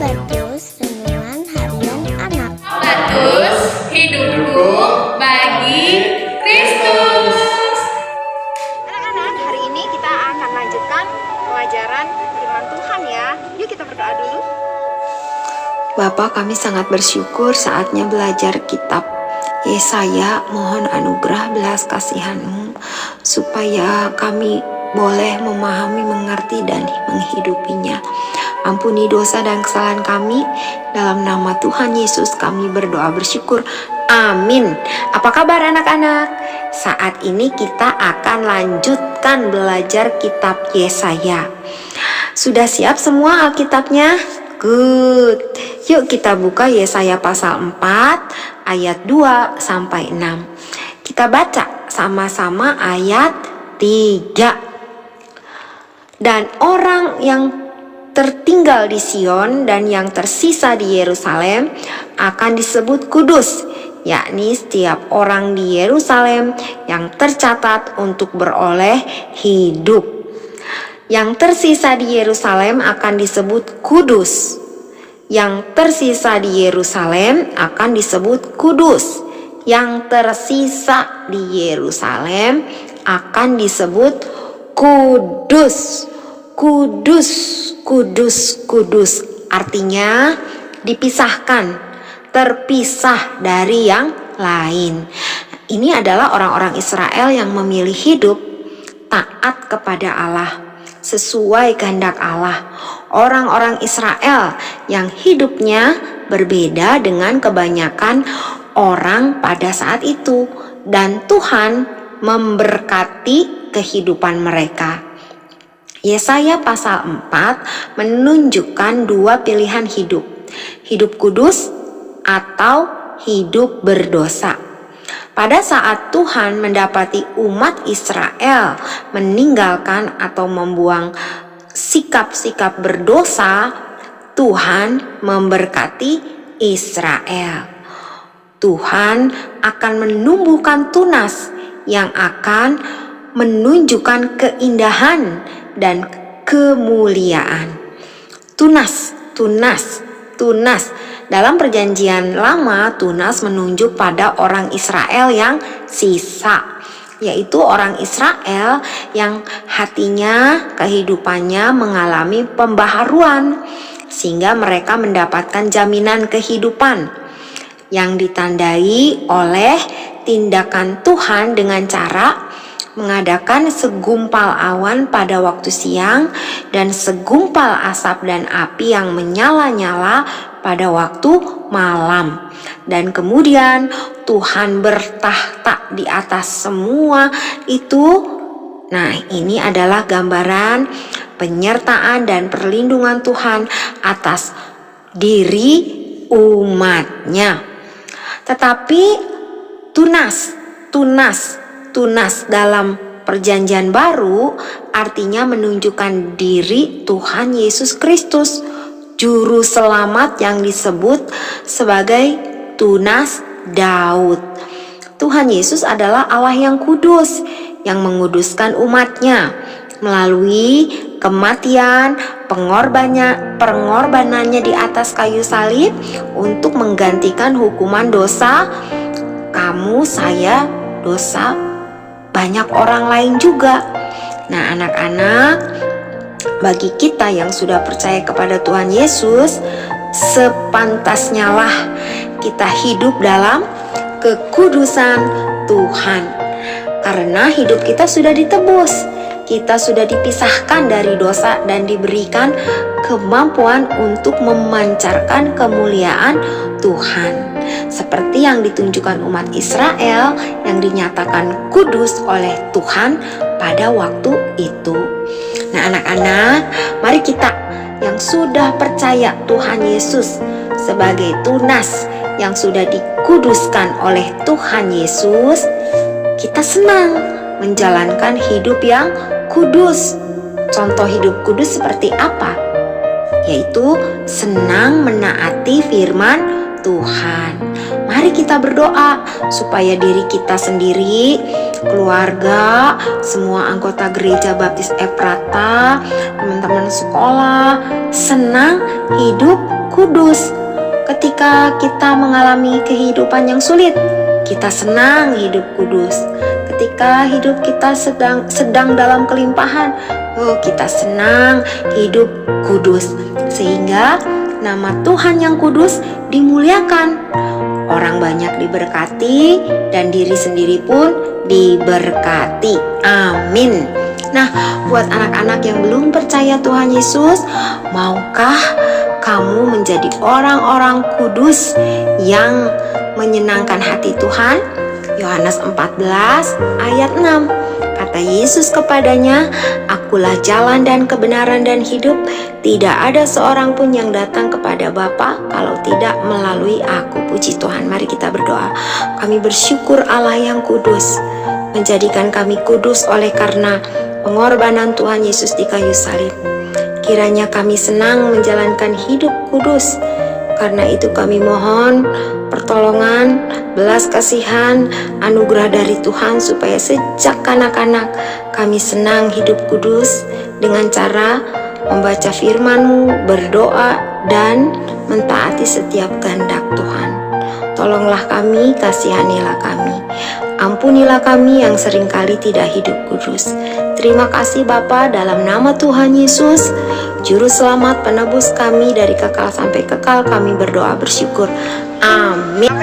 Sahabatkus, renungan harian anak. Sahabatkus, hidupku bagi Kristus. Anak-anak, hari ini kita akan lanjutkan pelajaran firman Tuhan ya. Yuk kita berdoa dulu. Bapa, kami sangat bersyukur saatnya belajar kitab Yesaya. Mohon anugerah belas kasihan-Mu supaya kami boleh memahami, mengerti, dan menghidupinya. Ampuni dosa dan kesalahan kami. Dalam nama Tuhan Yesus kami berdoa bersyukur. Amin. Apa kabar anak-anak? Saat ini kita akan lanjutkan belajar kitab Yesaya. Sudah siap semua Alkitabnya? Good. Yuk kita buka Yesaya pasal 4 ayat 2 sampai 6. Kita baca sama-sama ayat 3. Dan orang yang tertinggal di Sion dan yang tersisa di Yerusalem akan disebut kudus, yakni setiap orang di Yerusalem yang tercatat untuk beroleh hidup. Yang tersisa di Yerusalem akan disebut kudus. Yang tersisa di Yerusalem akan disebut kudus. Yang tersisa di Yerusalem akan disebut kudus. Kudus, kudus, kudus. Artinya dipisahkan, terpisah dari yang lain. Ini adalah orang-orang Israel yang memilih hidup taat kepada Allah, sesuai kehendak Allah. Orang-orang Israel yang hidupnya berbeda dengan kebanyakan orang pada saat itu, dan Tuhan memberkati kehidupan mereka. Yesaya pasal 4 menunjukkan dua pilihan hidup. Hidup kudus atau hidup berdosa. Pada saat Tuhan mendapati umat Israel meninggalkan atau membuang sikap-sikap berdosa, Tuhan memberkati Israel. Tuhan akan menumbuhkan tunas yang akan menunjukkan keindahan dan kemuliaan. Tunas, tunas, tunas. Dalam perjanjian lama, tunas menunjuk pada orang Israel yang sisa, yaitu orang Israel yang hatinya, kehidupannya mengalami pembaharuan, sehingga mereka mendapatkan jaminan kehidupan yang ditandai oleh tindakan Tuhan dengan cara mengadakan segumpal awan pada waktu siang dan segumpal asap dan api yang menyala-nyala pada waktu malam. Dan kemudian Tuhan bertahta di atas semua itu. Nah, ini adalah gambaran penyertaan dan perlindungan Tuhan atas diri umatnya. Tetapi tunas dalam perjanjian baru artinya menunjukkan diri Tuhan Yesus Kristus, juru selamat yang disebut sebagai tunas Daud. Tuhan Yesus adalah Allah yang kudus, yang menguduskan umatnya melalui kematian, pengorbanannya di atas kayu salib untuk menggantikan hukuman dosa kamu, saya, dosa banyak orang lain juga. Nah, anak-anak, bagi kita yang sudah percaya kepada Tuhan Yesus, sepantasnya lah kita hidup dalam kekudusan Tuhan. Karena hidup kita sudah ditebus, kita sudah dipisahkan dari dosa dan diberikan kemampuan untuk memancarkan kemuliaan Tuhan. Seperti yang ditunjukkan umat Israel yang dinyatakan kudus oleh Tuhan pada waktu itu. Nah, anak-anak, mari kita yang sudah percaya Tuhan Yesus sebagai tunas yang sudah dikuduskan oleh Tuhan Yesus, kita senang menjalankan hidup yang kudus. Contoh hidup kudus seperti apa? Yaitu senang menaati firman Tuhan. Mari kita berdoa supaya diri kita sendiri, keluarga, semua anggota gereja Baptis Efrata, teman-teman sekolah senang hidup kudus. Ketika kita mengalami kehidupan yang sulit, kita senang hidup kudus. Ketika hidup kita sedang dalam kelimpahan, kita senang hidup kudus. Sehingga nama Tuhan yang kudus dimuliakan. Orang banyak diberkati dan diri sendiri pun diberkati. Amin. Nah, buat anak-anak yang belum percaya Tuhan Yesus, maukah kamu menjadi orang-orang kudus yang menyenangkan hati Tuhan? Yohanes 14 ayat 6. Kata Yesus kepadanya, "Akulah jalan dan kebenaran dan hidup. Tidak ada seorang pun yang datang kepada Bapa kalau tidak melalui aku." Puji Tuhan, mari kita berdoa. Kami bersyukur Allah yang kudus menjadikan kami kudus oleh karena pengorbanan Tuhan Yesus di kayu salib. Kiranya kami senang menjalankan hidup kudus. Karena itu kami mohon pertolongan, belas kasihan, anugerah dari Tuhan supaya sejak kanak-kanak kami senang hidup kudus dengan cara membaca firman-Mu, berdoa, dan mentaati setiap kehendak Tuhan. Tolonglah kami, kasihanilah kami. Ampunilah kami yang seringkali tidak hidup kudus. Terima kasih Bapa, dalam nama Tuhan Yesus, Juru Selamat penebus kami dari kekal sampai kekal, kami berdoa bersyukur. Amin.